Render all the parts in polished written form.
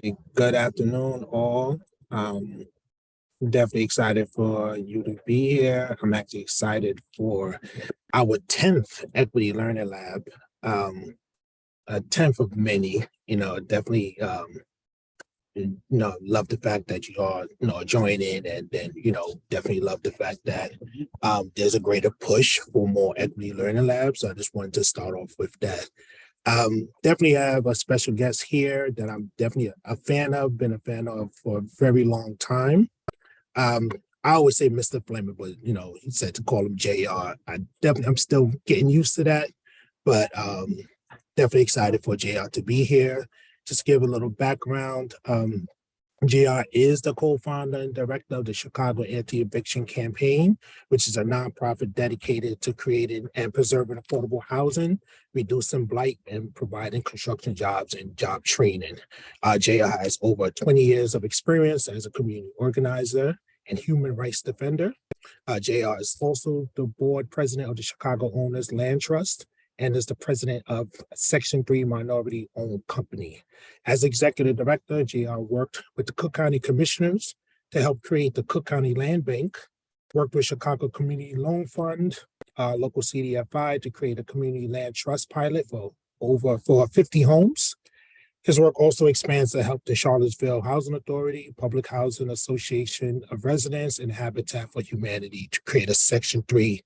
Hey, good afternoon, all. Definitely excited for you to be here. I'm actually excited for our 10th Equity Learning Lab, a 10th of many. Definitely, love the fact that you all, join in, and then, definitely love the fact that there's a greater push for more Equity Learning Labs. So I just wanted to start off with that. Definitely have a special guest here that I'm definitely a fan of, been a fan of for a very long time. Um, I always say Mr. Fleming, but he said to call him JR. I'm still getting used to that, but definitely excited for JR to be here. Just give a little background. JR is the co-founder and director of the Chicago Anti-Eviction Campaign, which is a nonprofit dedicated to creating and preserving affordable housing, reducing blight, and providing construction jobs and job training. JR has over 20 years of experience as a community organizer and human rights defender. JR is also the board president of the Chicago Owners Land Trust and is the president of Section 3 Minority Owned Company. As executive director, JR worked with the Cook County Commissioners to help create the Cook County Land Bank, worked with Chicago Community Loan Fund, local CDFI to create a community land trust pilot for 50 homes. His work also expands to help the Charlottesville Housing Authority, Public Housing Association of Residents, and Habitat for Humanity to create a Section 3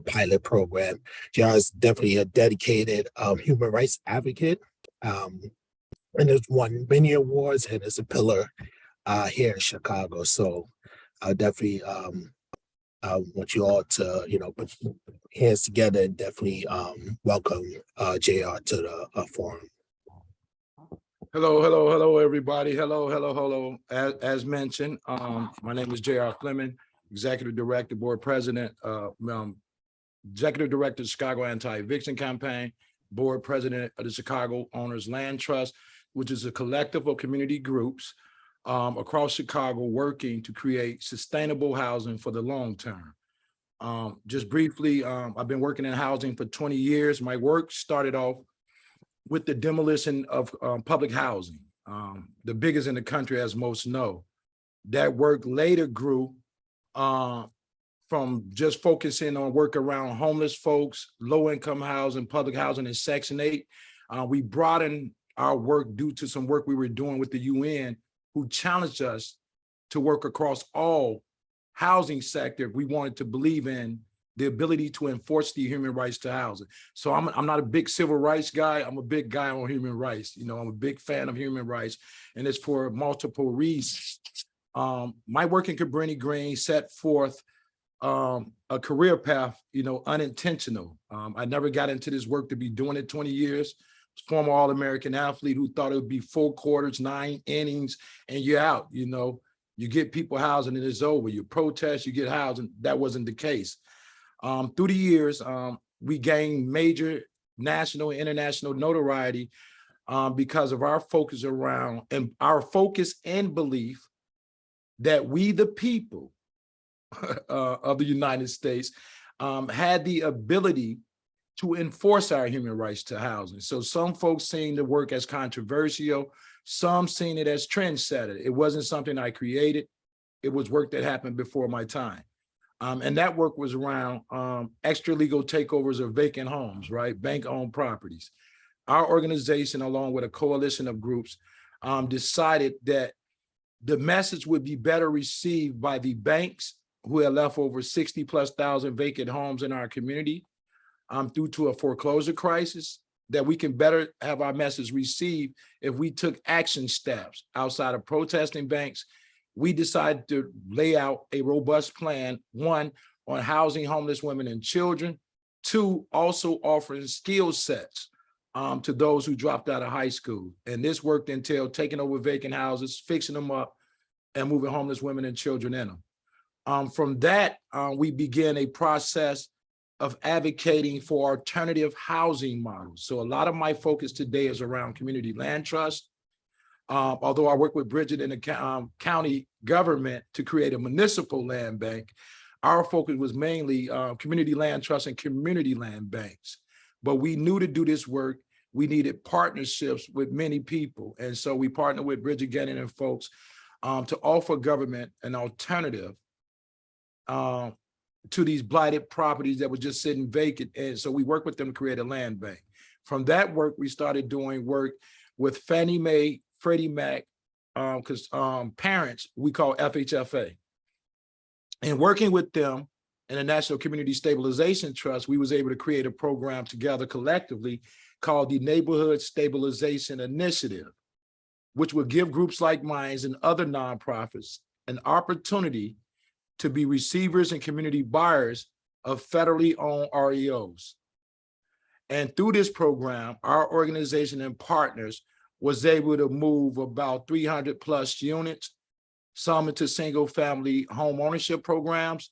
pilot program. JR is definitely a dedicated human rights advocate and has won many awards and is a pillar here in Chicago. So I definitely want you all to, put your hands together and definitely welcome JR to the forum. Hello, everybody. Hello. As mentioned, my name is J.R. Fleming, Executive Director, Board President, Executive Director of the Chicago Anti-Eviction Campaign, Board President of the Chicago Owners Land Trust, which is a collective of community groups across Chicago working to create sustainable housing for the long term. Just briefly, I've been working in housing for 20 years. My work started off with the demolition of public housing, the biggest in the country, as most know. That work later grew from just focusing on work around homeless folks, low-income housing, public housing, and Section 8. We broadened our work due to some work we were doing with the UN, who challenged us to work across all housing sector if we wanted to believe in the ability to enforce the human rights to housing. So I'm not a big civil rights guy. I'm a big guy on human rights. I'm a big fan of human rights, and it's for multiple reasons. My work in Cabrini Green set forth a career path, unintentional. I never got into this work to be doing it 20 years. Former All-American athlete who thought it would be 4 quarters, 9 innings, and you're out. You get people housing and it's over. You protest, you get housing. That wasn't the case. Through the years, we gained major national and international notoriety because of our focus around and our focus and belief that we, the people of the United States, had the ability to enforce our human rights to housing. So some folks seen the work as controversial, some seen it as trendsetter. It wasn't something I created. It was work that happened before my time. And that work was around extra legal takeovers of vacant homes, right? Bank-owned properties. Our organization, along with a coalition of groups, decided that the message would be better received by the banks who had left over 60,000+ vacant homes in our community due to a foreclosure crisis, that we can better have our message received if we took action steps outside of protesting banks. We decided to lay out a robust plan, 1, on housing homeless women and children, 2, also offering skill sets to those who dropped out of high school. And this work entailed taking over vacant houses, fixing them up, and moving homeless women and children in them. From that, we began a process of advocating for alternative housing models. So a lot of my focus today is around community land trust. Although I work with Bridget in the county government to create a municipal land bank, our focus was mainly community land trust and community land banks. But we knew to do this work, we needed partnerships with many people. And so we partnered with Bridget Gannon and folks to offer government an alternative to these blighted properties that were just sitting vacant. And so we worked with them to create a land bank. From that work, we started doing work with Fannie Mae, Freddie Mac, because parents, we call FHFA. And working with them and the National Community Stabilization Trust, we was able to create a program together collectively called the Neighborhood Stabilization Initiative, which will give groups like mine and other nonprofits an opportunity to be receivers and community buyers of federally owned REOs. And through this program, our organization and partners was able to move about 300 plus units, some into single family home ownership programs,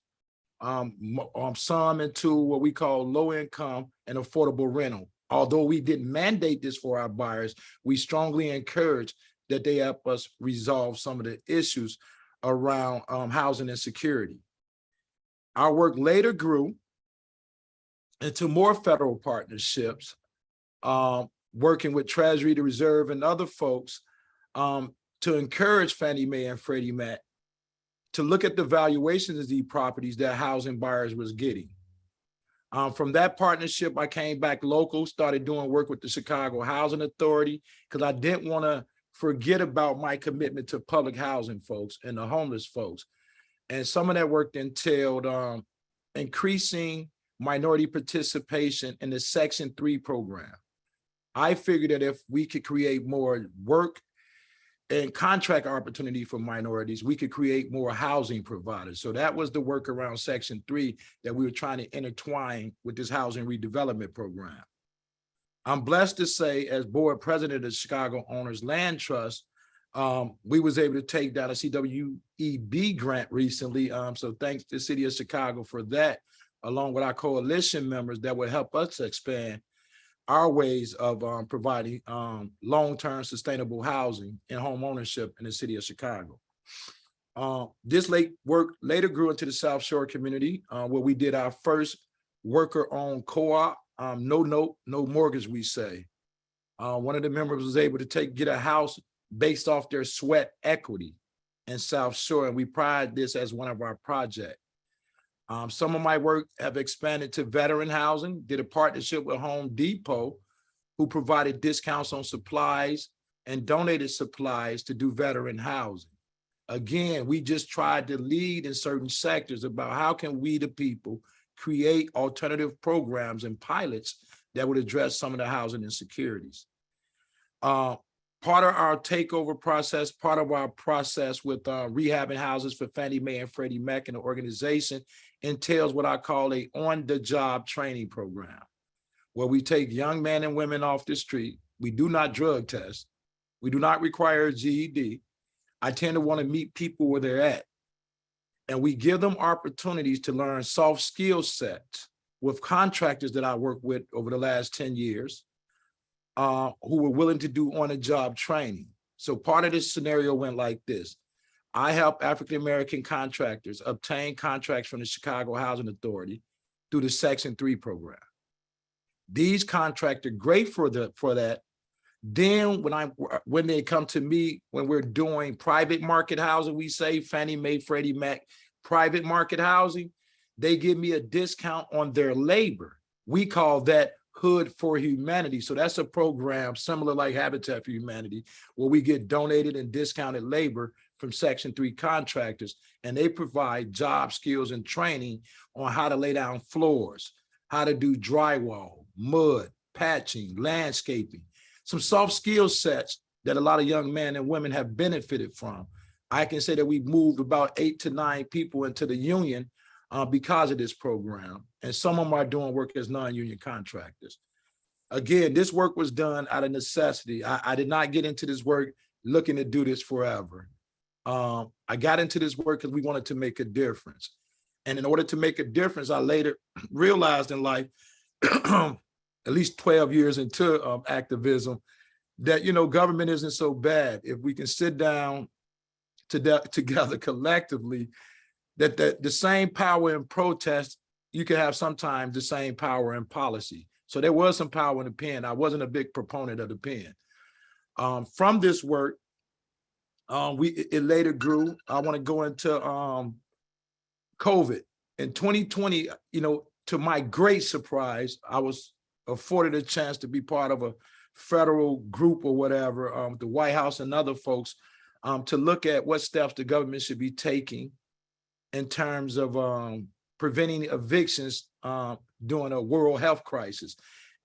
some into what we call low income and affordable rental. Although we didn't mandate this for our buyers, we strongly encourage that they help us resolve some of the issues around housing insecurity. Our work later grew into more federal partnerships, working with Treasury, the Reserve, and other folks to encourage Fannie Mae and Freddie Mac to look at the valuations of these properties that housing buyers was getting. From that partnership, I came back local, started doing work with the Chicago Housing Authority, because I didn't want to forget about my commitment to public housing folks and the homeless folks. And some of that work entailed increasing minority participation in the Section 3 program. I figured that if we could create more work and contract opportunity for minorities, we could create more housing providers. So that was the work around Section 3 that we were trying to intertwine with this housing redevelopment program. I'm blessed to say, as board president of the Chicago Owners Land Trust, we was able to take down a CWEB grant recently. So thanks to the city of Chicago for that, along with our coalition members that would help us to expand our ways of providing long-term sustainable housing and home ownership in the city of Chicago. This work later grew into the South Shore community, where we did our first worker-owned co-op, no note, no mortgage, we say. One of the members was able to get a house based off their sweat equity in South Shore, and we pride this as one of our projects. Some of my work have expanded to veteran housing, did a partnership with Home Depot, who provided discounts on supplies and donated supplies to do veteran housing. Again, we just tried to lead in certain sectors about how can we, the people, create alternative programs and pilots that would address some of the housing insecurities. Part of our takeover process, part of our process with rehabbing houses for Fannie Mae and Freddie Mac and the organization entails what I call a on-the-job training program, where we take young men and women off the street. We do not drug test. We do not require a GED. I tend to want to meet people where they're at. And we give them opportunities to learn soft skill sets with contractors that I worked with over the last 10 years, who were willing to do on-the-job training. So part of this scenario went like this. I help African-American contractors obtain contracts from the Chicago Housing Authority through the Section 3 program. These contractors great for that. Then when they come to me, when we're doing private market housing, we say Fannie Mae, Freddie Mac, private market housing, they give me a discount on their labor. We call that Hood for Humanity. So that's a program similar like Habitat for Humanity, where we get donated and discounted labor from Section 3 contractors, and they provide job skills and training on how to lay down floors, how to do drywall, mud, patching, landscaping, some soft skill sets that a lot of young men and women have benefited from. I can say that we've moved about 8 to 9 people into the union because of this program, and some of them are doing work as non-union contractors. Again, this work was done out of necessity. I did not get into this work looking to do this forever. I got into this work because we wanted to make a difference. And in order to make a difference, I later realized in life, at least 12 years into activism, that, government isn't so bad. If we can sit down together collectively, that the same power in protest, you can have sometimes the same power in policy. So there was some power in the pen. I wasn't a big proponent of the pen. From this work, it later grew. I want to go into COVID. In 2020, to my great surprise, I was afforded a chance to be part of a federal group or whatever, the White House and other folks, to look at what steps the government should be taking in terms of preventing evictions during a world health crisis.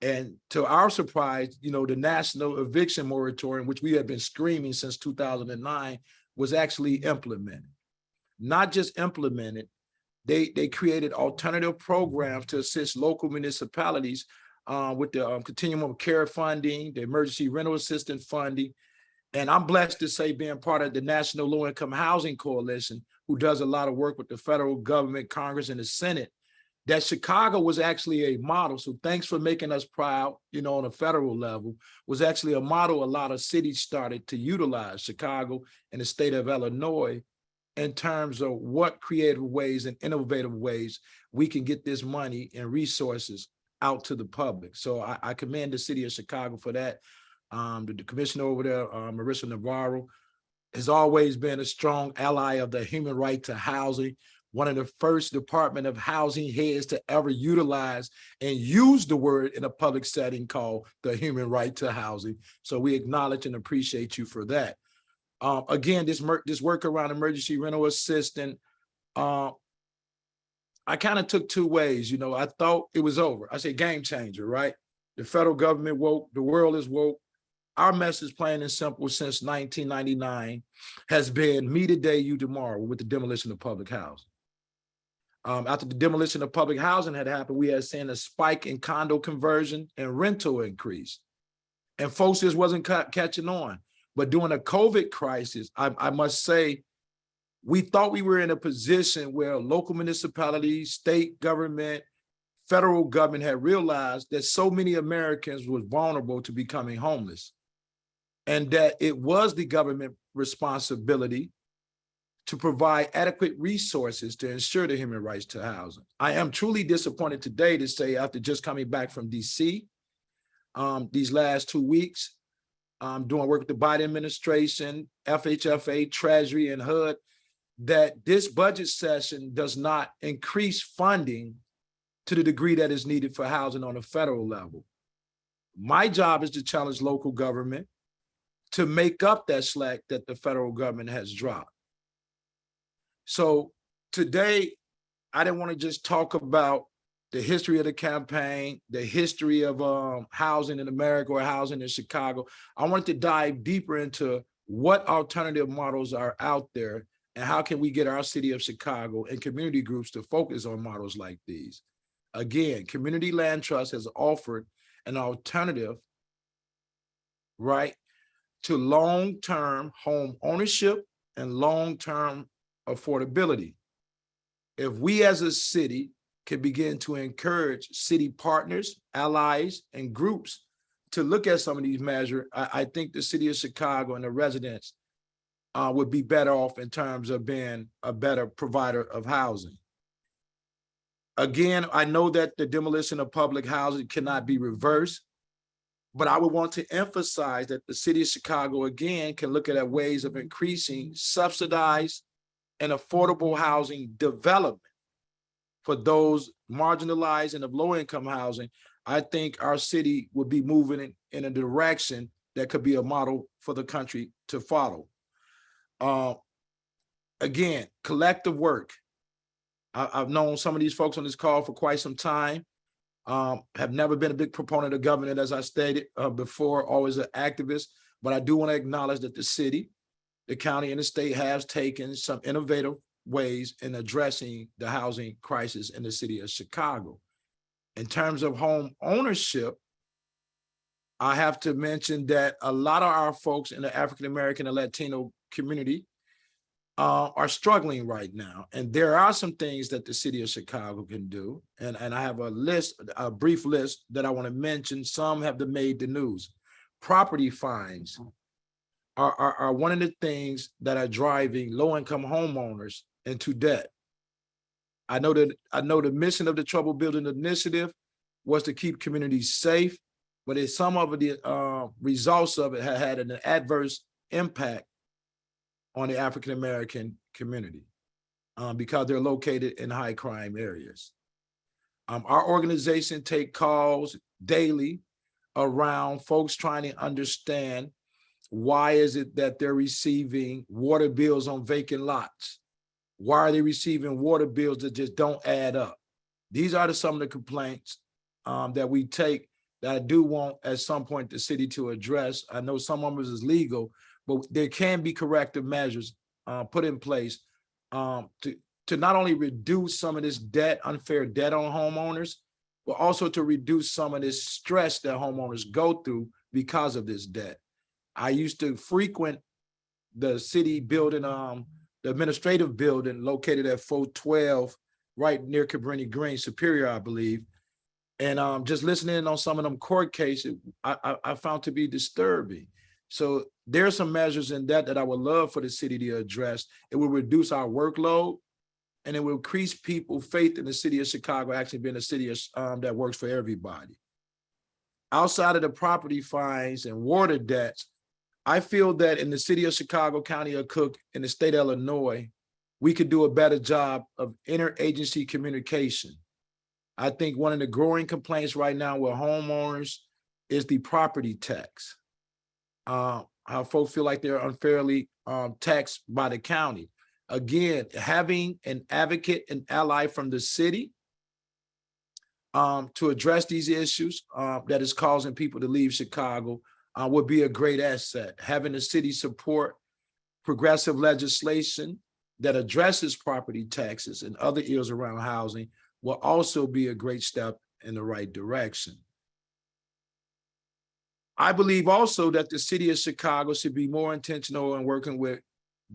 And to our surprise, the national eviction moratorium, which we had been screaming since 2009, was actually implemented. Not just implemented, they created alternative programs to assist local municipalities with the continuum of care funding, the emergency rental assistance funding. And I'm blessed to say, being part of the National Low Income Housing Coalition, who does a lot of work with the federal government, Congress, and the Senate, that Chicago was actually a model. So thanks for making us proud, on a federal level, was actually a model a lot of cities started to utilize, Chicago and the state of Illinois, in terms of what creative ways and innovative ways we can get this money and resources out to the public. So I commend the city of Chicago for that. The commissioner over there, Marissa Navarro, has always been a strong ally of the human right to housing, one of the first Department of Housing heads to ever utilize and use the word in a public setting called the human right to housing. So we acknowledge and appreciate you for that. Again, this work around emergency rental assistance, I kind of took two ways. I thought it was over. I say game changer, right? The federal government woke, the world is woke. Our message, plain and simple, since 1999 has been me today, you tomorrow, with the demolition of public housing. After the demolition of public housing had happened, we had seen a spike in condo conversion and rental increase. And folks just wasn't catching on. But during the COVID crisis, I must say, we thought we were in a position where local municipalities, state government, federal government had realized that so many Americans were vulnerable to becoming homeless, and that it was the government responsibility to provide adequate resources to ensure the human rights to housing. I am truly disappointed today to say, after just coming back from DC, these last 2 weeks, doing work with the Biden administration, FHFA, Treasury, and HUD, that this budget session does not increase funding to the degree that is needed for housing on a federal level. My job is to challenge local government to make up that slack that the federal government has dropped. So today, I didn't want to just talk about the history of the campaign, the history of housing in America or housing in Chicago. I wanted to dive deeper into what alternative models are out there and how can we get our city of Chicago and community groups to focus on models like these. Again, Community Land Trust has offered an alternative, right, to long-term home ownership and long-term affordability. If we as a city can begin to encourage city partners, allies, and groups to look at some of these measures, I think the city of Chicago and the residents would be better off in terms of being a better provider of housing. Again, I know that the demolition of public housing cannot be reversed, but I would want to emphasize that the city of Chicago, again, can look at ways of increasing subsidized and affordable housing development for those marginalized and of low-income housing. I think our city would be moving in a direction that could be a model for the country to follow. Again, collective work. I've known some of these folks on this call for quite some time, have never been a big proponent of government, as I stated before, always an activist, but I do want to acknowledge that the city, the county, and the state has taken some innovative ways in addressing the housing crisis in the city of Chicago. In terms of home ownership, I have to mention that a lot of our folks in the African-American and Latino community are struggling right now. And there are some things that the city of Chicago can do. And I have a list, a brief list that I want to mention. Some have made the news. Property fines are one of the things that are driving low-income homeowners into debt. I know the mission of the Trouble Building Initiative was to keep communities safe, but some of the results of it had an adverse impact on the African-American community because they're located in high crime areas. Our organization take calls daily around folks trying to understand why is it that they're receiving water bills on vacant lots? Why are they receiving water bills that just don't add up? These are some of the complaints that we take that I do want at some point the city to address. I know some of them is legal, but there can be corrective measures put in place to not only reduce some of this debt, unfair debt on homeowners, but also to reduce some of this stress that homeowners go through because of this debt. I used to frequent the city building, the administrative building located at 412, right near Cabrini Green, Superior, I believe. And just listening on some of them court cases, I found to be disturbing. So there are some measures in that I would love for the city to address. It will reduce our workload, and it will increase people's faith in the city of Chicago actually being a city that works for everybody. Outside of the property fines and water debts, I feel that in the city of Chicago, County of Cook, in the state of Illinois, we could do a better job of interagency communication. I think one of the growing complaints right now with homeowners is the property tax. How folks feel like they're unfairly taxed by the county. Again, having an advocate and ally from the city to address these issues that is causing people to leave Chicago would be a great asset. Having the city support progressive legislation that addresses property taxes and other ills around housing will also be a great step in the right direction. I believe also that the city of Chicago should be more intentional in working with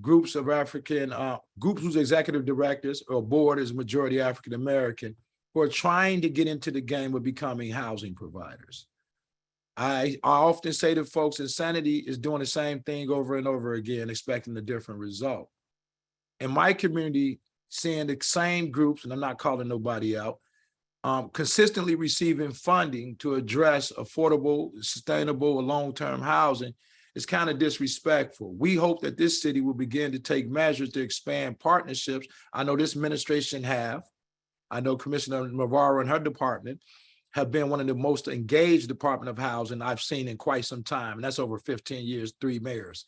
groups of African, groups whose executive directors or board is majority African-American, who are trying to get into the game of becoming housing providers. I often say to folks, insanity is doing the same thing over and over again, expecting a different result. In my community, seeing the same groups, and I'm not calling nobody out, consistently receiving funding to address affordable, sustainable, long-term housing is kind of disrespectful. We hope that this city will begin to take measures to expand partnerships. I know this administration have. I know Commissioner Navarro and her department have been one of the most engaged Department of Housing I've seen in quite some time, and that's over 15 years, 3 mayors.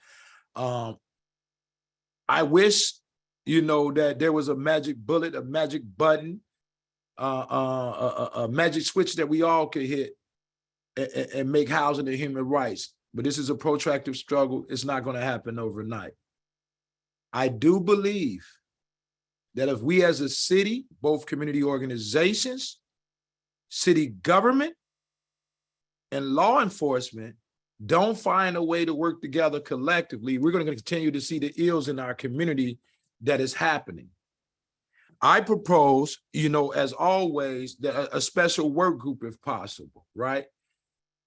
I wish, that there was a magic bullet, a magic button, a magic switch that we all could hit and make housing a human rights. But this is a protracted struggle. It's not going to happen overnight. I do believe that if we as a city, both community organizations, city government, and law enforcement don't find a way to work together collectively, we're going to continue to see the ills in our community that is happening. I propose, as always, that a special work group, if possible, right?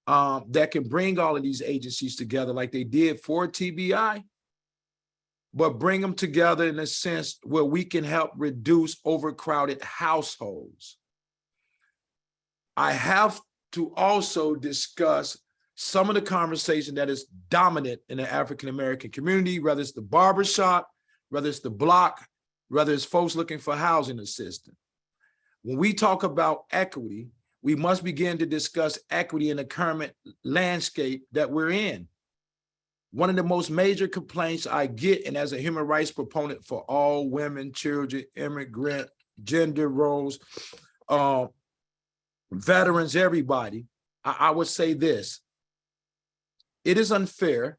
That can bring all of these agencies together like they did for TBI, but bring them together in a sense where we can help reduce overcrowded households. I have to also discuss some of the conversation that is dominant in the African-American community, whether it's the barbershop, whether it's the block, whether it's folks looking for housing assistance. When we talk about equity, we must begin to discuss equity in the current landscape that we're in. One of the most major complaints I get, and as a human rights proponent for all women, children, immigrant, gender roles, veterans, everybody, I would say this: it is unfair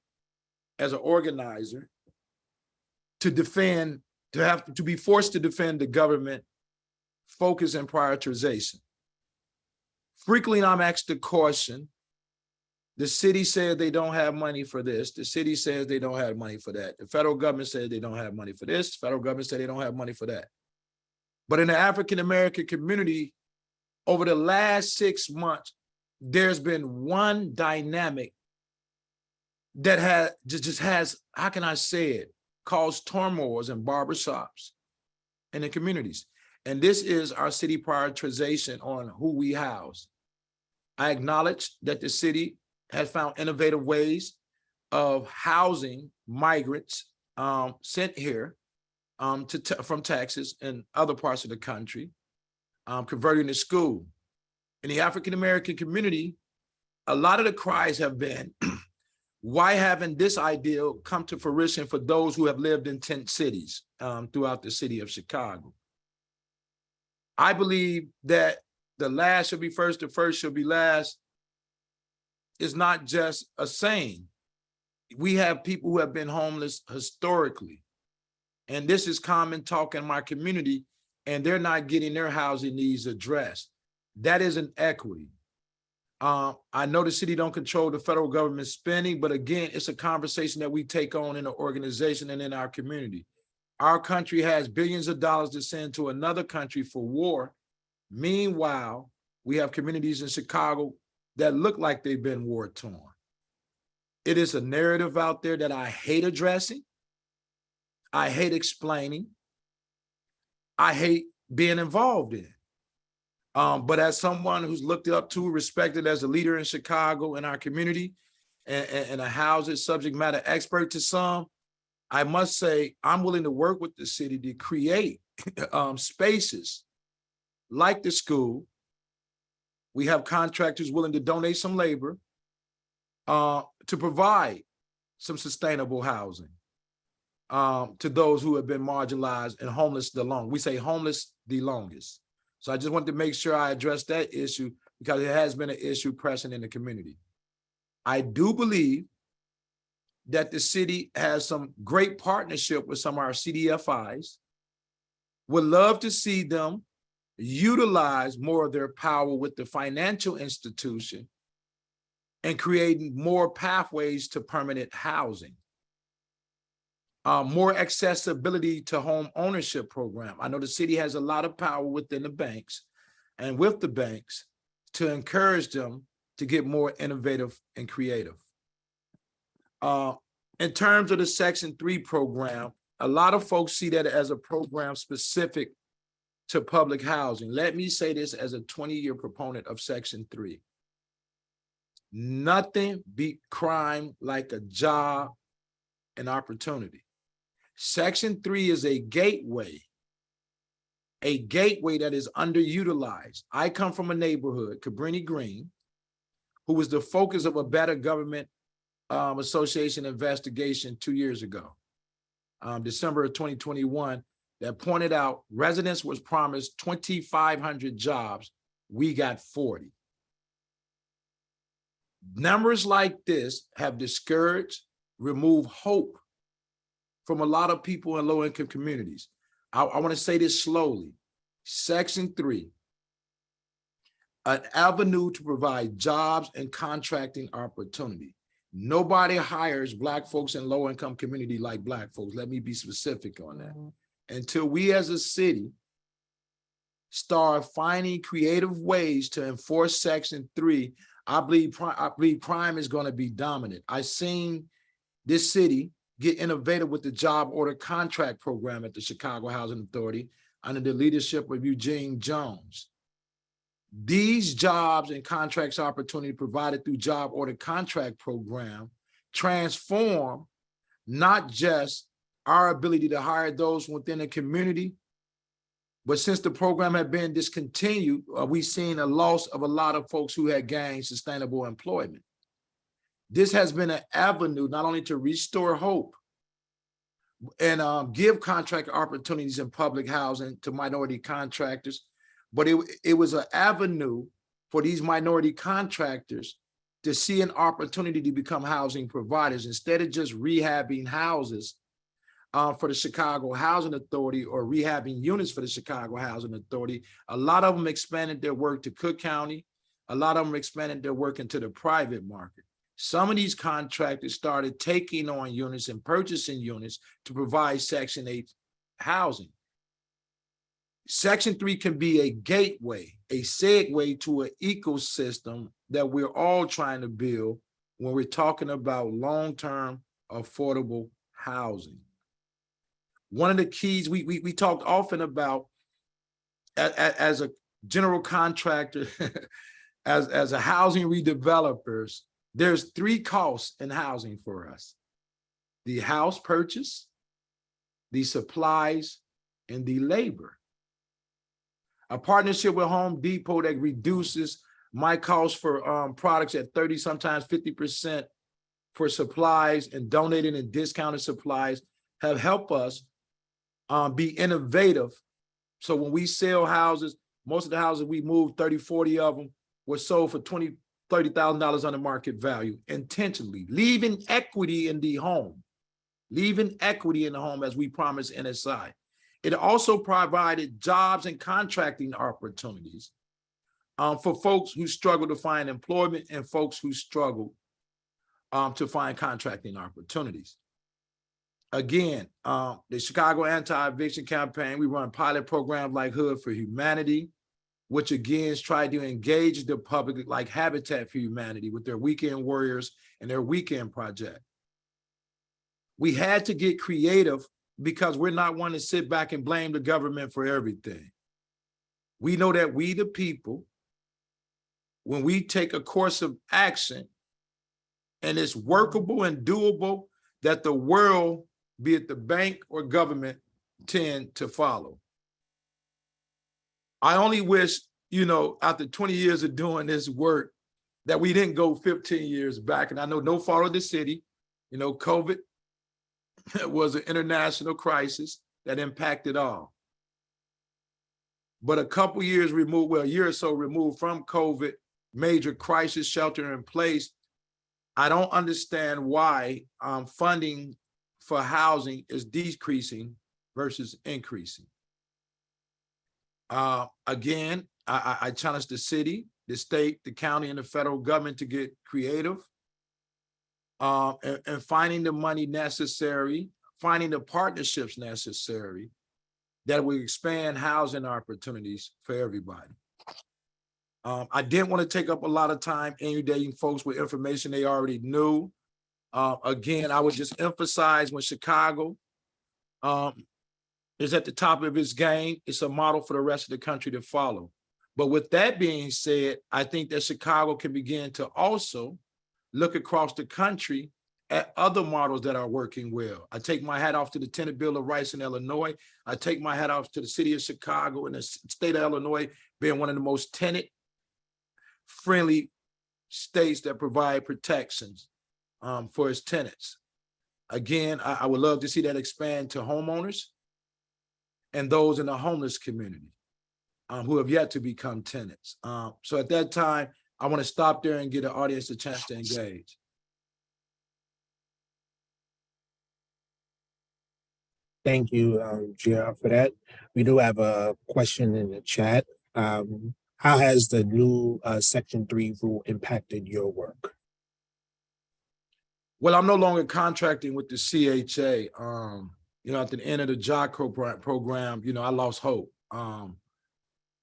as an organizer to be forced to defend the government focus and prioritization. Frequently, I'm asked the question, the city says they don't have money for this. The city says they don't have money for that. The federal government says they don't have money for this. The federal government says they don't have money for that. But in the African-American community, over the last 6 months, there's been one dynamic that has, how can I say it, caused turmoils in barbershops in the communities. And this is our city prioritization on who we house. I acknowledge that the city has found innovative ways of housing migrants sent here from Texas and other parts of the country, converting to school. In the African-American community, a lot of the cries have been, why haven't this ideal come to fruition for those who have lived in tent cities throughout the city of Chicago? I believe that the last shall be first, the first shall be last is not just a saying. We have people who have been homeless historically, and this is common talk in my community, and they're not getting their housing needs addressed. That is an equity. I know the city don't control the federal government spending, but again, it's a conversation that we take on in the organization and in our community. Our country has billions of dollars to send to another country for war. Meanwhile, we have communities in Chicago that look like they've been war torn. It is a narrative out there that I hate addressing. I hate explaining. I hate being involved in. But as someone who's looked up to, respected as a leader in Chicago in our community, and a housing subject matter expert to some, I must say I'm willing to work with the city to create spaces like the school. We have contractors willing to donate some labor to provide some sustainable housing to those who have been marginalized and homeless the longest. We say homeless the longest. So I just wanted to make sure I address that issue because it has been an issue pressing in the community. I do believe that the city has some great partnership with some of our CDFIs. Would love to see them utilize more of their power with the financial institution and creating more pathways to permanent housing. More accessibility to home ownership program. I know the city has a lot of power within the banks and with the banks to encourage them to get more innovative and creative. In terms of the Section 3 program, a lot of folks see that as a program specific to public housing. Let me say this as a 20-year proponent of Section 3. Nothing beat crime like a job and opportunity. Section 3 is a gateway that is underutilized. I come from a neighborhood, Cabrini Green, who was the focus of a Better Government Association investigation 2 years ago, December of 2021, that pointed out residents was promised 2,500 jobs. We got 40. Numbers like this have discouraged, removed hope from a lot of people in low-income communities. I want to say this slowly. Section 3, an avenue to provide jobs and contracting opportunity. Nobody hires Black folks in low-income community like Black folks. Let me be specific on that. Until we as a city start finding creative ways to enforce Section 3, I believe crime is going to be dominant. I've seen this city get innovative with the job order contract program at the Chicago Housing Authority under the leadership of Eugene Jones. These jobs and contracts opportunity provided through job order contract program transform not just our ability to hire those within the community, but since the program had been discontinued, we've seen a loss of a lot of folks who had gained sustainable employment. This has been an avenue not only to restore hope and give contract opportunities in public housing to minority contractors, but it was an avenue for these minority contractors to see an opportunity to become housing providers instead of just rehabbing houses for the Chicago Housing Authority or rehabbing units for the Chicago Housing Authority. A lot of them expanded their work to Cook County. A lot of them expanded their work into the private market. Some of these contractors started taking on units and purchasing units to provide Section 8 housing. Section 3 can be a gateway, a segue to an ecosystem that we're all trying to build when we're talking about long-term affordable housing. One of the keys we talked often about as a general contractor, as a housing redevelopers, there's three costs in housing for us: the house purchase, the supplies, and the labor. A partnership with Home Depot that reduces my cost for products at 30, sometimes 50% for supplies, and donated and discounted supplies have helped us be innovative. So when we sell houses, most of the houses we moved, 30, 40 of them were sold for $20,000, $30,000 under market value, intentionally, leaving equity in the home, as we promised NSI. It also provided jobs and contracting opportunities for folks who struggle to find employment and folks who struggle to find contracting opportunities. Again, the Chicago Anti-Eviction Campaign, we run pilot programs like Hood for Humanity, which again try to engage the public like Habitat for Humanity with their Weekend Warriors and their Weekend Project. We had to get creative because we're not one to sit back and blame the government for everything. We know that we, the people, when we take a course of action and it's workable and doable, that the world, be it the bank or government, tend to follow. I only wish, after 20 years of doing this work, that we didn't go 15 years back. And I know no fault of the city, COVID was an international crisis that impacted all. But a couple years removed, well, a year or so removed from COVID, major crisis shelter in place, I don't understand why funding for housing is decreasing versus increasing. Again, I challenge the city, the state, the county, and the federal government to get creative and finding the money necessary, finding the partnerships necessary that will expand housing opportunities for everybody. I didn't want to take up a lot of time inundating folks with information they already knew. Again, I would just emphasize when Chicago is at the top of its game, it's a model for the rest of the country to follow. But with that being said, I think that Chicago can begin to also look across the country at other models that are working well. I take my hat off to the Tenant Bill of Rights in Illinois. I take my hat off to the city of Chicago and the state of Illinois being one of the most tenant-friendly states that provide protections for its tenants. Again, I would love to see that expand to homeowners and those in the homeless community who have yet to become tenants. So at that time, I want to stop there and give the audience a chance to engage. Thank you, GR, for that. We do have a question in the chat. How has the new Section 3 rule impacted your work? Well, I'm no longer contracting with the CHA. At the end of the job program, I lost hope.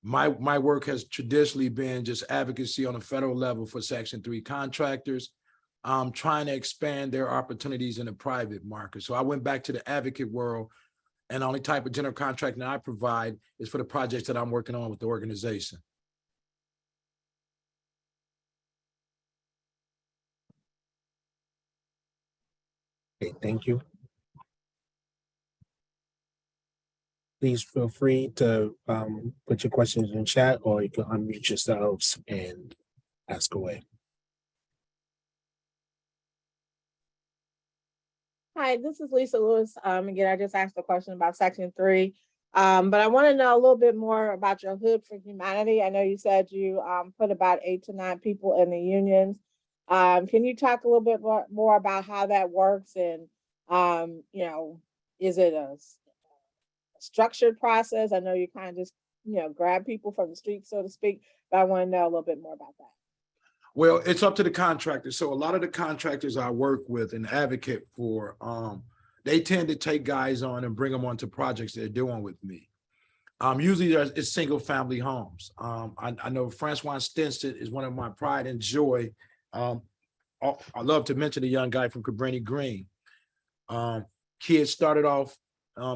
My work has traditionally been just advocacy on a federal level for Section 3 contractors, trying to expand their opportunities in the private market. So I went back to the advocate world, and the only type of general contracting I provide is for the projects that I'm working on with the organization. Okay, thank you. Please feel free to put your questions in chat, or you can unmute yourselves and ask away. Hi, this is Lisa Lewis. Again, I just asked a question about Section 3, but I want to know a little bit more about your Hood for Humanity. I know you said you put about 8 to 9 people in the unions. Can you talk a little bit more about how that works, and is it a structured process? I know you kind of just grab people from the street, so to speak, but I want to know a little bit more about that. Well, it's up to the contractors. So a lot of the contractors I work with and advocate for, they tend to take guys on and bring them onto projects they're doing with me. Usually it's single family homes. I know Francois Stinson is one of my pride and joy. I love to mention a young guy from Cabrini Green. Kids started off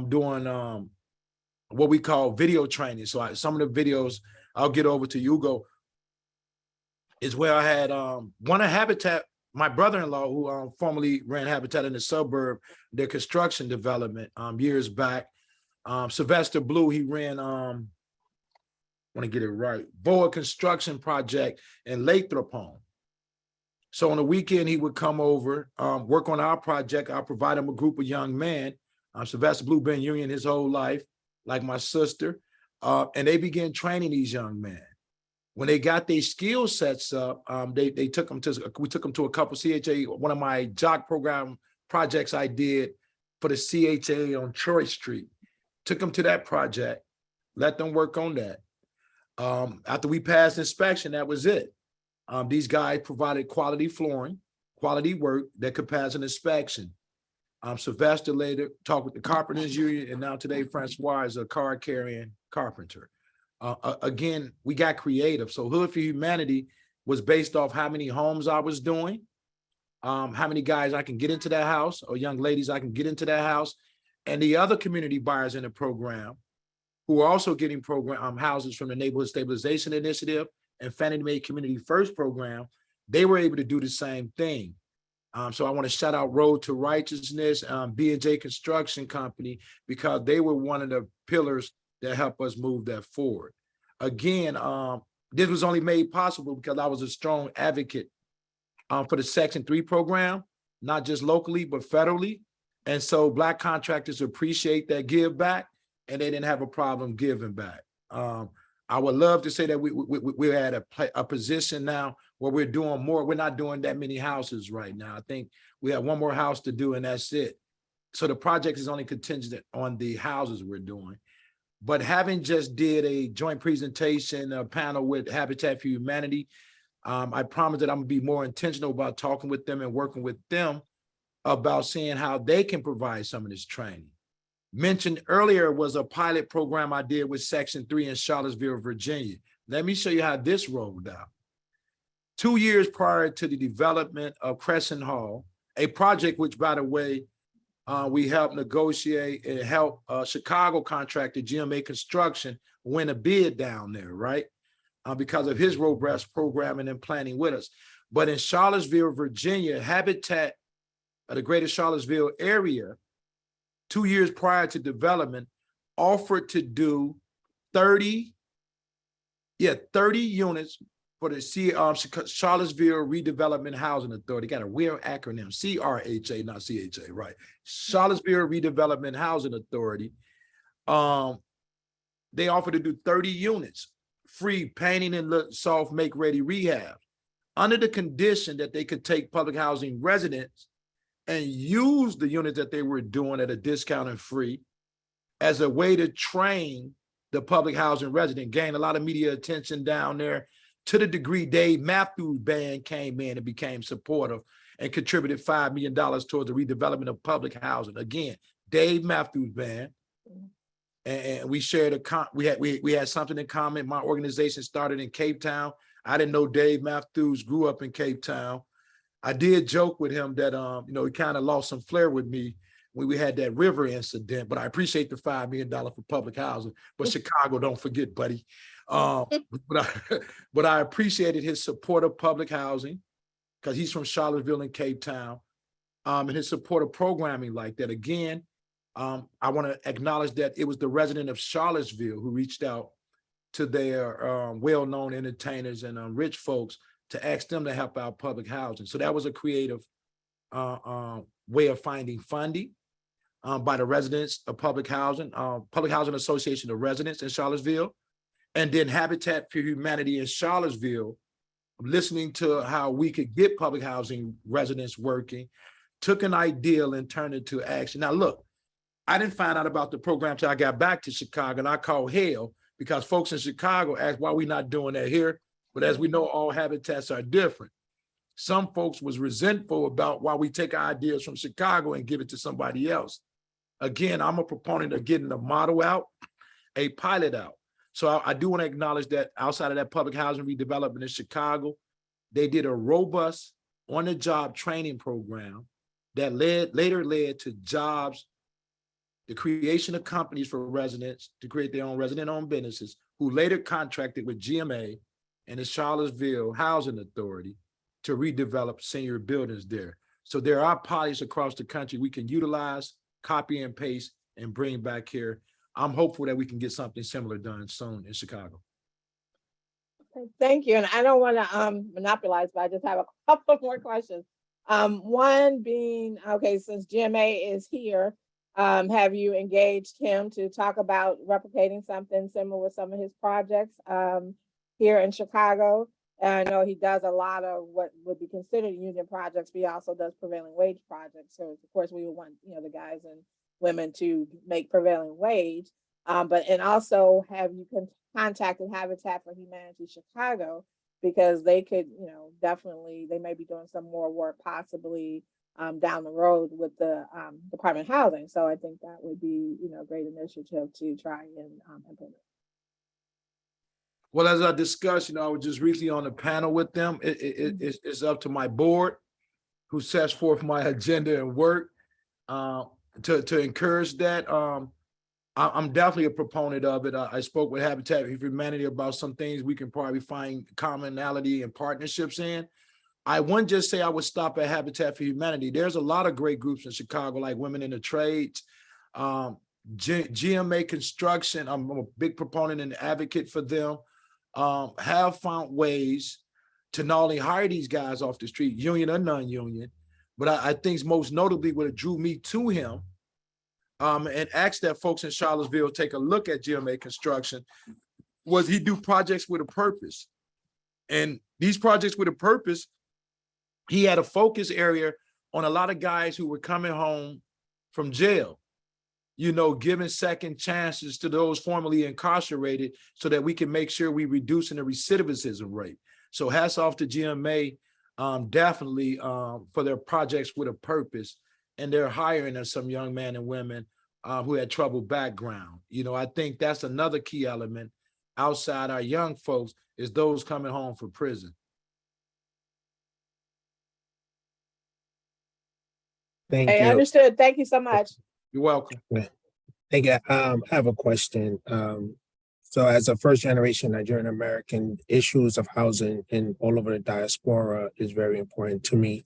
doing what we call video training. So some of the videos I'll get over to Hugo. is where I had one of Habitat, my brother-in-law, who formerly ran Habitat in the suburb, their construction development years back. Sylvester Blue, he ran want to get it right, Boa Construction Project in Lathrop Home. So on the weekend, he would come over, work on our project. I'll provide him a group of young men. Sylvester Blue been union his whole life, like my sister. And they began training these young men. When they got their skill sets up, we took them to a couple CHA, one of my jock program projects I did for the CHA on Troy Street. Took them to that project, let them work on that. After we passed inspection, that was it. These guys provided quality flooring, quality work that could pass an inspection. Sylvester later talked with the Carpenters Union, and now today Francois is a card-carrying carpenter. Again, we got creative. So Hood for Humanity was based off how many homes I was doing, how many guys I can get into that house, or young ladies I can get into that house, and the other community buyers in the program who are also getting houses from the Neighborhood Stabilization Initiative and Fannie Mae Community First program. They were able to do the same thing. So I want to shout out Road to Righteousness, B&J Construction Company, because they were one of the pillars that helped us move that forward. Again, this was only made possible because I was a strong advocate for the Section 3 program, not just locally, but federally. And so Black contractors appreciate that give back, and they didn't have a problem giving back. I would love to say that we're at a position now where we're doing more. We're not doing that many houses right now. I think we have one more house to do, and that's it. So the project is only contingent on the houses we're doing. But having just did a joint presentation, a panel with Habitat for Humanity, I promise that I'm gonna be more intentional about talking with them and working with them about seeing how they can provide some of this training. Mentioned earlier was a pilot program I did with Section 3 in Charlottesville, Virginia. Let me show you how this rolled out. 2 years prior to the development of Crescent Hall, a project which, by the way, we helped negotiate and help Chicago contractor GMA Construction win a bid down there, right? Because of his robust programming and planning with us. But in Charlottesville, Virginia, Habitat of the greater Charlottesville area, 2 years prior to development, offered to do 30 units for the Charlottesville Redevelopment Housing Authority. Got a weird acronym, CRHA, not CHA, right? Charlottesville Redevelopment Housing Authority. They offered to do 30 units, free painting and soft make-ready rehab, under the condition that they could take public housing residents and use the units that they were doing at a discount and free as a way to train the public housing resident. Gained a lot of media attention down there, to the degree Dave Matthews Band came in and became supportive and contributed $5 million towards the redevelopment of public housing. Again, Dave Matthews Band. And we shared we had something in common. My organization started in Cape Town. I didn't know Dave Matthews grew up in Cape Town. I did joke with him that he kind of lost some flair with me when we had that river incident, but I appreciate the $5 million for public housing. But Chicago, don't forget, buddy. But I appreciated his support of public housing, because he's from Charlottesville and Cape Town, and his support of programming like that. Again, I want to acknowledge that it was the resident of Charlottesville who reached out to their well-known entertainers and rich folks to ask them to help out public housing. So that was a creative way of finding funding by the residents of Public Housing Association of Residents in Charlottesville. And then Habitat for Humanity in Charlottesville, listening to how we could get public housing residents working, took an ideal and turned it to action. Now, look, I didn't find out about the program till I got back to Chicago, and I called hell because folks in Chicago asked why we not doing that here. But as we know, all habitats are different. Some folks was resentful about why we take ideas from Chicago and give it to somebody else. Again, I'm a proponent of getting a model out, a pilot out. So I do want to acknowledge that outside of that public housing redevelopment in Chicago, they did a robust on-the-job training program that later led to jobs, the creation of companies for residents to create their own resident-owned businesses, who later contracted with GMA and the Charlottesville Housing Authority to redevelop senior buildings there. So there are pilots across the country we can utilize, copy and paste, and bring back here. I'm hopeful that we can get something similar done soon in Chicago. Thank you. And I don't want to monopolize, but I just have a couple more questions. One being, okay, since GMA is here, have you engaged him to talk about replicating something similar with some of his projects here in Chicago? And I know he does a lot of what would be considered union projects, but he also does prevailing wage projects. So of course we would want, the guys and women to make prevailing wage. And also have you contacted Habitat for Humanity Chicago, because they could, definitely, they may be doing some more work possibly down the road with the Department of Housing. So I think that would be, a great initiative to try and implement. Well, as I discussed, I was just recently on a panel with them. It's up to my board, who sets forth my agenda and work to encourage that. I'm definitely a proponent of it. I spoke with Habitat for Humanity about some things we can probably find commonality and partnerships in. I wouldn't just say I would stop at Habitat for Humanity. There's a lot of great groups in Chicago, like Women in the Trades, GMA Construction. I'm a big proponent and advocate for them. Have found ways to not only hire these guys off the street, union or non-union, but I think most notably what drew me to him and asked that folks in Charlottesville take a look at GMA Construction was he do projects with a purpose. And these projects with a purpose, he had a focus area on a lot of guys who were coming home from jail, giving second chances to those formerly incarcerated so that we can make sure we reducing the recidivism rate. So hats off to GMA definitely for their projects with a purpose. And they're hiring some young men and women who had troubled background. I think that's another key element outside our young folks is those coming home from prison. Thank you. Understood. Thank you so much. You're welcome. Thank you. I have a question. So as a first generation Nigerian American, issues of housing in all over the diaspora is very important to me.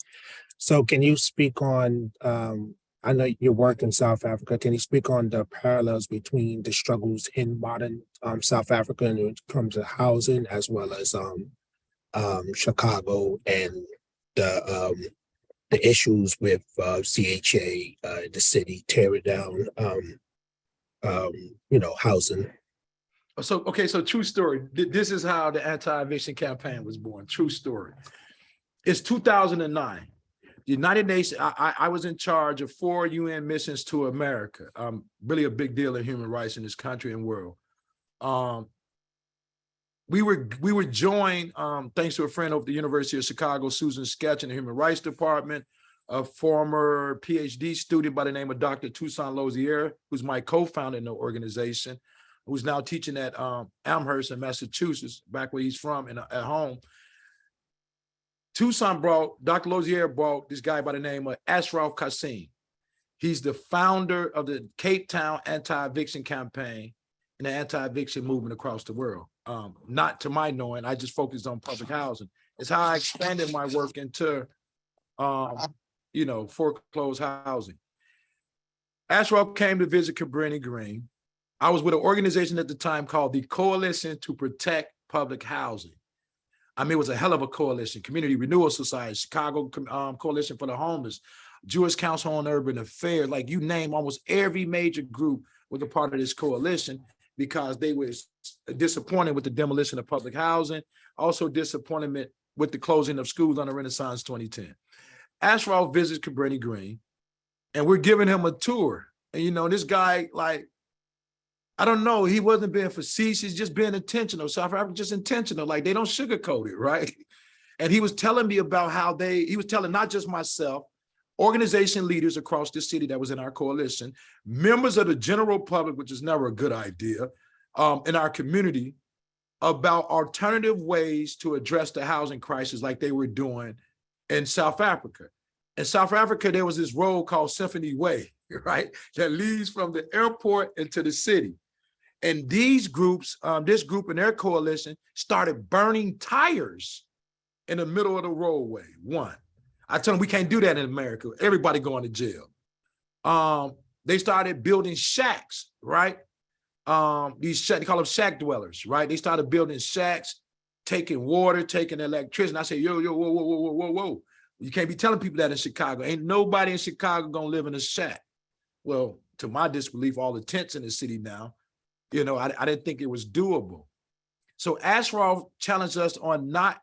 So can you speak on, I know you work in South Africa, can you speak on the parallels between the struggles in modern South Africa when it comes to housing, as well as Chicago and the issues with CHA, the city tearing down, housing? So true story. This is how the Anti-Eviction Campaign was born. True story. It's 2009. The United Nations, I was in charge of 4 UN missions to America. Really a big deal in human rights in this country and world. We were joined, thanks to a friend over at the University of Chicago, Susan Sketch, in the Human Rights Department, a former PhD student by the name of Dr. Toussaint Lozier, who's my co-founder in the organization, who's now teaching at Amherst in Massachusetts, back where he's from and at home. Dr. Lozier brought this guy by the name of Ashraf Kassim. He's the founder of the Cape Town Anti-Eviction Campaign and the anti-eviction movement across the world. Not to my knowing, I just focused on public housing. It's how I expanded my work into, foreclosed housing. Ashraf came to visit Cabrini Green. I was with an organization at the time called the Coalition to Protect Public Housing. It was a hell of a coalition: Community Renewal Society, Chicago Coalition for the Homeless, Jewish Council on Urban Affairs, like you name, almost every major group was a part of this coalition because they were disappointed with the demolition of public housing, also disappointment with the closing of schools under Renaissance 2010. Ashraf visits Cabrini Green, and we're giving him a tour. And this guy, I don't know, he wasn't being facetious, just being intentional. South Africa, just intentional, like they don't sugarcoat it, right? And he was telling me about how he was telling not just myself, organization leaders across the city that was in our coalition, members of the general public, which is never a good idea, in our community, about alternative ways to address the housing crisis like they were doing in South Africa. In South Africa, there was this road called Symphony Way, right? That leads from the airport into the city. And these groups, this group and their coalition started burning tires in the middle of the roadway. One, I tell them we can't do that in America. Everybody going to jail. They started building shacks, right? These they call them shack dwellers, right? They started building shacks, taking water, taking electricity. And I say, yo, whoa, whoa, whoa, whoa, whoa, whoa. You can't be telling people that in Chicago. Ain't nobody in Chicago gonna live in a shack. Well, to my disbelief, all the tents in the city now, you know, I didn't think it was doable. So Ashraf challenged us on not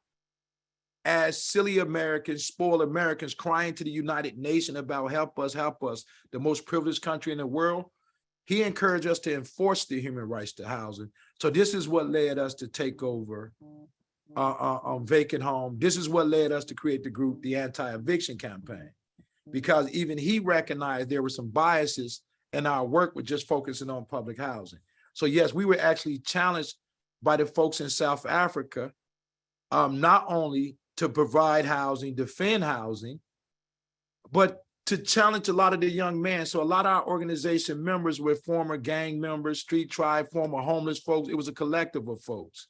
as silly Americans, spoiled Americans crying to the United Nations about help us, the most privileged country in the world. He encouraged us to enforce the human rights to housing. So this is what led us to take over vacant home. This is what led us to create the group, the Anti-Eviction Campaign, because even he recognized there were some biases in our work with just focusing on public housing. So yes, we were actually challenged by the folks in South Africa, not only to provide housing, defend housing, but to challenge a lot of the young men. So a lot of our organization members were former gang members, street tribe, former homeless folks. It was a collective of folks.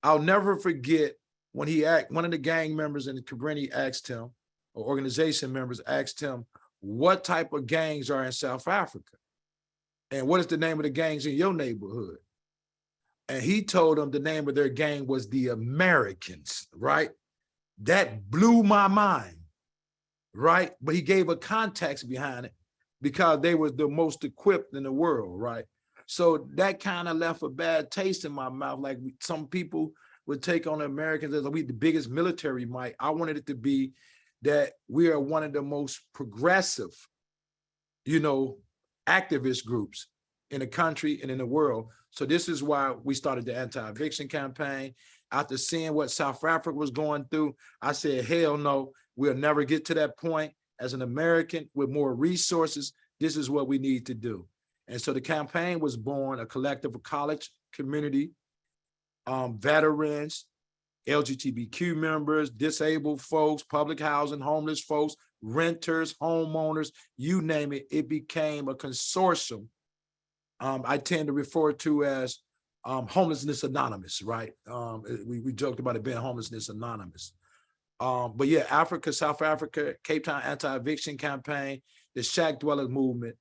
I'll never forget when one of the gang members in the Cabrini asked him, or organization members asked him, what type of gangs are in South Africa? And what is the name of the gangs in your neighborhood? And he told them the name of their gang was the Americans, right? That blew my mind, right? But he gave a context behind it because they were the most equipped in the world, right? So that kind of left a bad taste in my mouth. Like some people would take on the Americans as we the biggest military might. I wanted it to be that we are one of the most progressive, you know, activist groups in the country and in the world. So this is why we started the Anti-Eviction Campaign. After seeing what South Africa was going through, I said, hell no, we'll never get to that point. As an American with more resources, this is what we need to do. And so the campaign was born, a collective of college community, veterans, LGBTQ members, disabled folks, public housing, homeless folks, renters, homeowners, you name it. It became a consortium I tend to refer to as Homelessness Anonymous, right? We joked about it being Homelessness Anonymous. But yeah, Africa, South Africa, Cape Town Anti-Eviction Campaign, the Shack Dwellers movement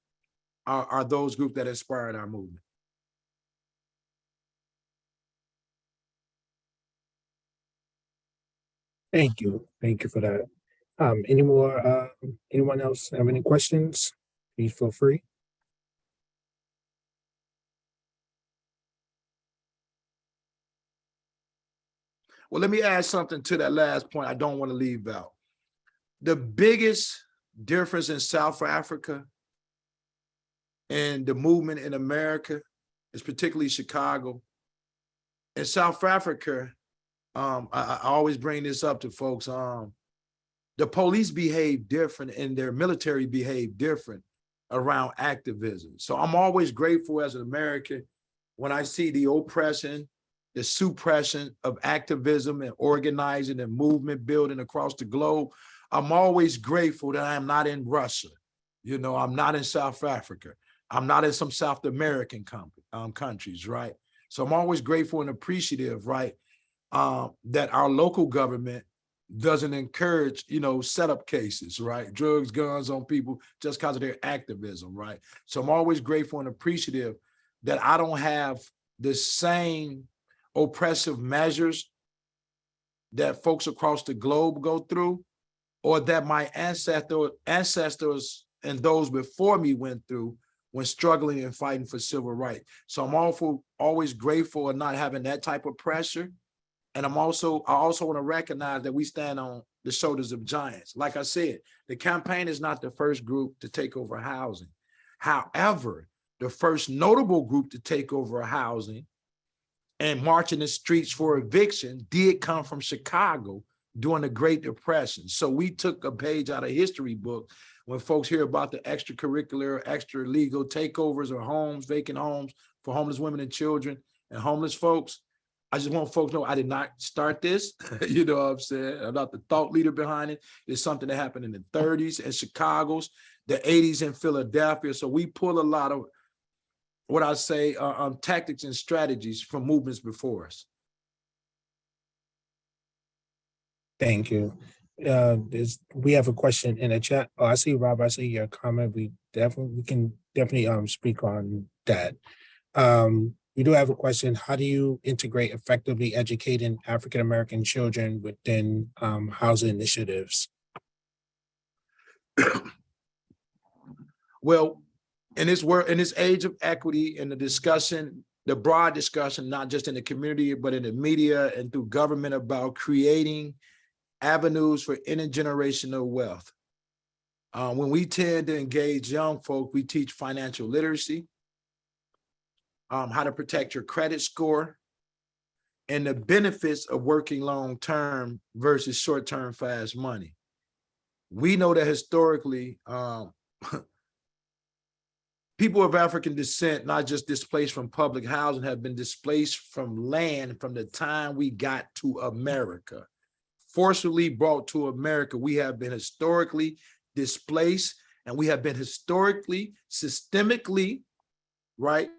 are those groups that inspired our movement. Thank you. Thank you for that. Anyone else have any questions? Please feel free. Well, let me add something to that last point I don't want to leave out. The biggest difference in South Africa and the movement in America is particularly Chicago. In South Africa, I always bring this up to folks, the police behave different and their military behave different around activism. So I'm always grateful as an American when I see the oppression, the suppression of activism and organizing and movement building across the globe. I'm always grateful that I am not in Russia. You know, I'm not in South Africa. I'm not in some South American countries, right? So I'm always grateful and appreciative, right, that our local government doesn't encourage, you know, setup cases, right? Drugs, guns on people just because of their activism, right? So I'm always grateful and appreciative that I don't have the same oppressive measures that folks across the globe go through, or that my ancestors and those before me went through when struggling and fighting for civil rights. So I'm always grateful of not having that type of pressure. And I also want to recognize that we stand on the shoulders of giants. Like I said, the campaign is not the first group to take over housing. However, the first notable group to take over housing and march in the streets for eviction did come from Chicago during the Great Depression. So we took a page out of history book when folks hear about the extracurricular, extra legal takeovers of homes, vacant homes for homeless women and children and homeless folks. I just want folks to know I did not start this. You know what I'm saying? I'm not the thought leader behind it. It's something that happened in the 30s in Chicago's, the 80s in Philadelphia. So we pull a lot of what I say, tactics and strategies from movements before us. Thank you. We have a question in the chat. Oh, I see, Rob, I see your comment. We can definitely speak on that. We do have a question. How do you integrate effectively educating African-American children within housing initiatives? Well, in this age of equity and the discussion, the broad discussion, not just in the community, but in the media and through government about creating avenues for intergenerational wealth. When we tend to engage young folk, we teach financial literacy, how to protect your credit score, and the benefits of working long-term versus short-term fast money. We know that historically, people of African descent, not just displaced from public housing, have been displaced from land from the time we got to America. Forcibly brought to America, we have been historically displaced, and we have been historically, systemically, right,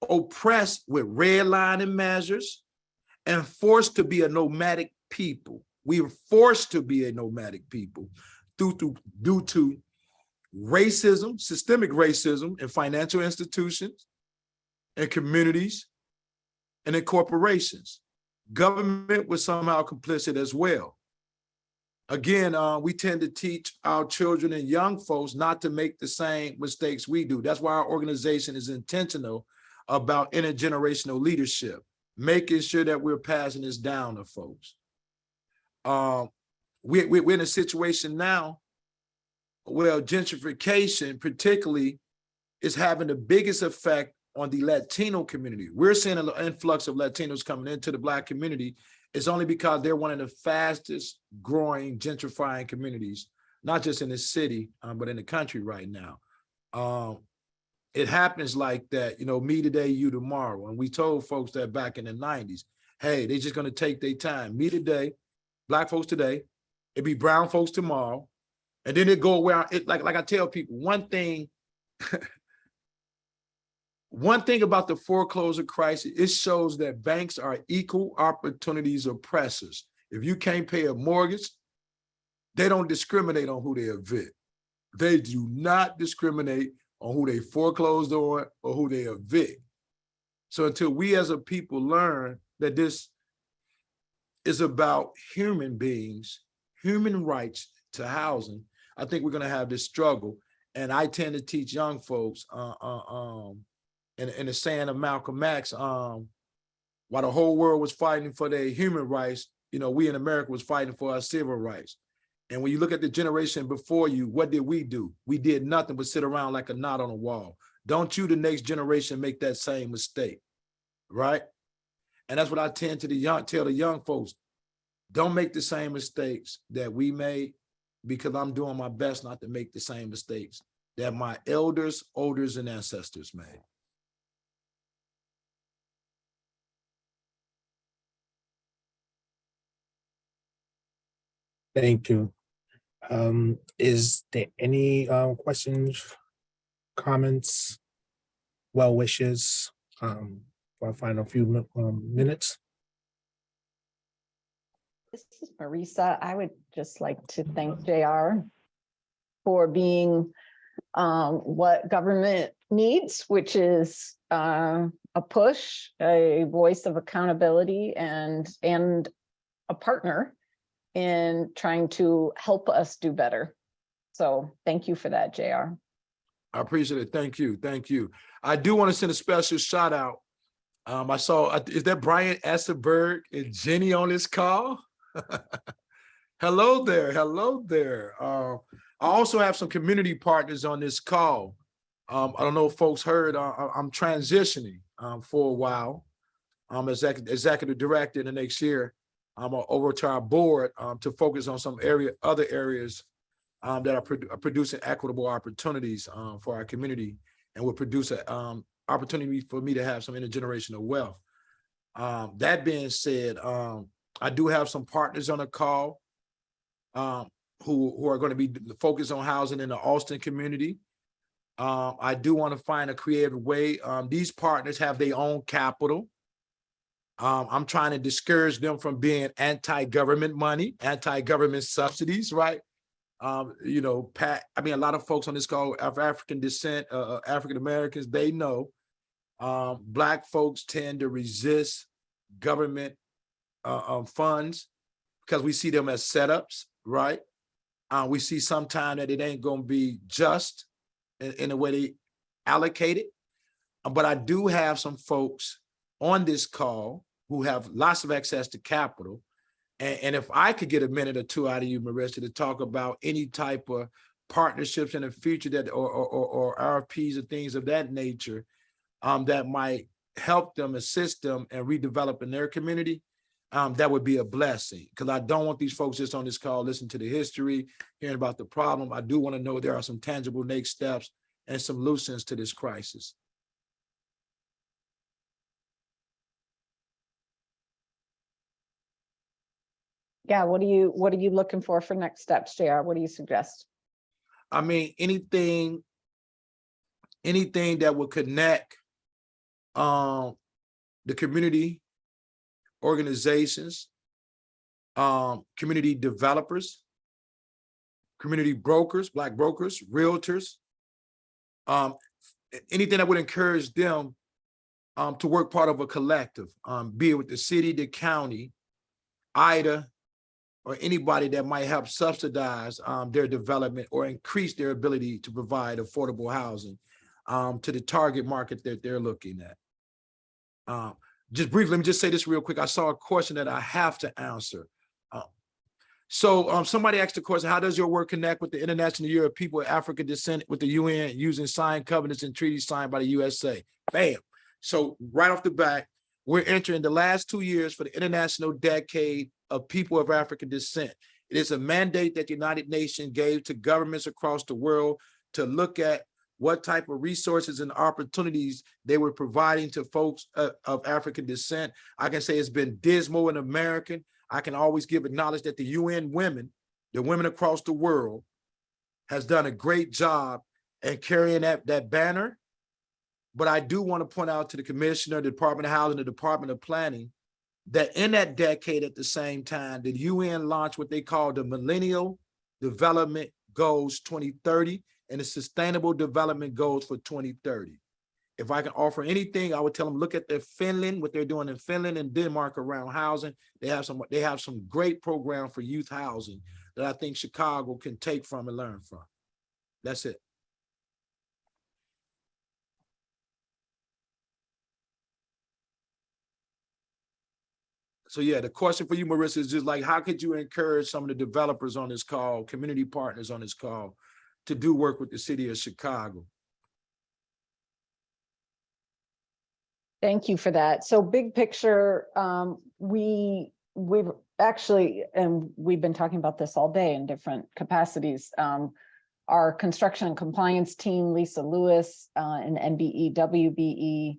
oppressed with redlining measures and forced to be a nomadic people. We were forced to be a nomadic people due to racism, systemic racism in financial institutions and communities and in corporations. Government was somehow complicit as well. Again, we tend to teach our children and young folks not to make the same mistakes we do. That's why our organization is intentional about intergenerational leadership, making sure that we're passing this down to folks. We're in a situation now, well, gentrification particularly is having the biggest effect on the Latino community. We're seeing an influx of Latinos coming into the Black community. It's only because they're one of the fastest growing gentrifying communities, not just in the city, but in the country right now. It happens like that, me today, you tomorrow. And we told folks that back in the 90s, hey, they're just gonna take their time. Me today, Black folks today, it'd be brown folks tomorrow. And then it go around, like I tell people, one thing about the foreclosure crisis, it shows that banks are equal opportunities oppressors. If you can't pay a mortgage, they don't discriminate on who they evict. They do not discriminate on who they foreclosed on or who they evict. So until we as a people learn that this is about human beings, human rights to housing, I think we're gonna have this struggle. And I tend to teach young folks, in the saying of Malcolm X, while the whole world was fighting for their human rights, we in America was fighting for our civil rights. And when you look at the generation before you, what did we do? We did nothing but sit around like a knot on a wall. Don't you, the next generation, make that same mistake, right? And that's what I tend to tell the young folks. Don't make the same mistakes that we made, because I'm doing my best not to make the same mistakes that my elders, and ancestors made. Thank you. Is there any questions, comments, well wishes for our final few minutes? This is Marisa. I would just like to thank JR for being what government needs, which is a push, a voice of accountability, and a partner in trying to help us do better. So thank you for that, JR. I appreciate it. Thank you. Thank you. I do want to send a special shout out. I saw, is that Brian Essenberg and Jenny on this call? Hello there. Hello there. I also have some community partners on this call. I don't know if folks heard, I'm transitioning for a while. I'm executive director in the next year. I'm over to our board to focus on some other areas that are producing equitable opportunities for our community, and will produce an opportunity for me to have some intergenerational wealth. That being said, I do have some partners on the call who are going to be focused on housing in the Austin community. I do want to find a creative way. These partners have their own capital. I'm trying to discourage them from being anti-government money, anti-government subsidies, right? You know, I mean, a lot of folks on this call of African descent, African Americans, they know Black folks tend to resist government funds because we see them as setups, right? We see sometimes that it ain't going to be just in the way they allocate it. But I do have some folks on this call who have lots of access to capital. And if I could get a minute or two out of you, Marissa, to talk about any type of partnerships in the future that or RFPs or things of that nature that might help them, assist them, and redevelop in their community, that would be a blessing. Because I don't want these folks just on this call listening to the history, hearing about the problem. I do want to know there are some tangible next steps and some solutions to this crisis. Yeah, what are you looking for next steps, JR? What do you suggest? I mean, anything that would connect the community organizations, community developers, community brokers, Black brokers, realtors, anything that would encourage them to work part of a collective, be it with the city, the county, IDA, or anybody that might help subsidize their development or increase their ability to provide affordable housing to the target market that they're looking at. Just briefly, let me just say this real quick. I saw a question that I have to answer. So somebody asked the question, how does your work connect with the International Year of People of African Descent with the UN using signed covenants and treaties signed by the USA? Bam. So right off the bat, we're entering the last 2 years for the International Decade of People of African Descent. It is a mandate that the United Nations gave to governments across the world to look at what type of resources and opportunities they were providing to folks of African descent. I can say it's been dismal in America. I can always acknowledge that the UN women, the women across the world, has done a great job at carrying that banner. But I do want to point out to the Commissioner, the Department of Housing, the Department of Planning, that in that decade at the same time, the UN launched what they call the Millennial Development Goals 2030 and the Sustainable Development Goals for 2030. If I can offer anything, I would tell them, look at Finland, what they're doing in Finland and Denmark around housing. They have some great program for youth housing that I think Chicago can take from and learn from. That's it. So yeah, the question for you, Marissa, is just like, how could you encourage some of the developers on this call, community partners on this call, to do work with the city of Chicago? Thank you for that. So big picture, we've actually, and we've been talking about this all day in different capacities. Our construction and compliance team, Lisa Lewis, and NBE, WBE,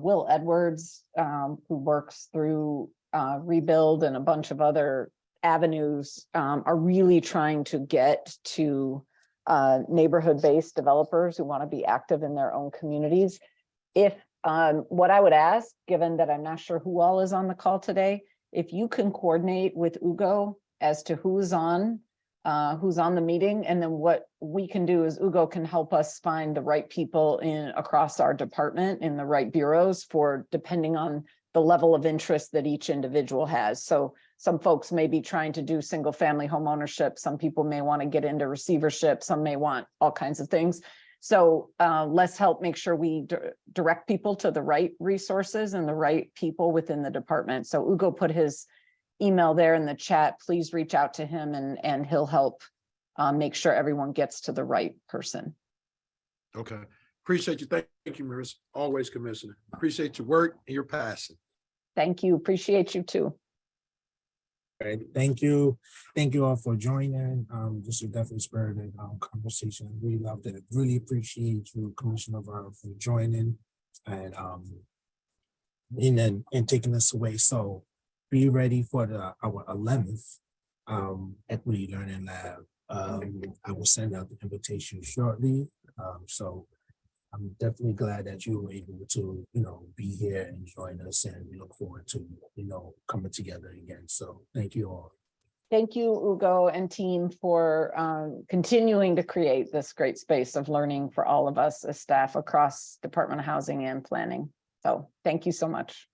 Will Edwards, who works through Rebuild and a bunch of other avenues, are really trying to get to neighborhood-based developers who want to be active in their own communities. If what I would ask, given that I'm not sure who all is on the call today, if you can coordinate with Ugo as to who's on the meeting, and then what we can do is Ugo can help us find the right people across our department in the right bureaus for depending on the level of interest that each individual has. So some folks may be trying to do single family home ownership. Some people may want to get into receivership. Some may want all kinds of things. So let's help make sure we direct people to the right resources and the right people within the department. So Ugo put his email there in the chat. Please reach out to him and he'll help make sure everyone gets to the right person. Okay. Appreciate you. Thank you, Marissa. Always, Commissioner. Appreciate your work and your passion. Thank you. Appreciate you too. All right. Thank you. Thank you all for joining. This is definitely spirited conversation. I really loved it. Really appreciate you, Commissioner Varro, for joining and taking us away. So be ready for our 11th Equity Learning Lab. I will send out the invitation shortly. So I'm definitely glad that you were able to, be here and join us, and we look forward to, coming together again. So thank you all. Thank you, Ugo and team, for continuing to create this great space of learning for all of us as staff across Department of Housing and Planning. So thank you so much.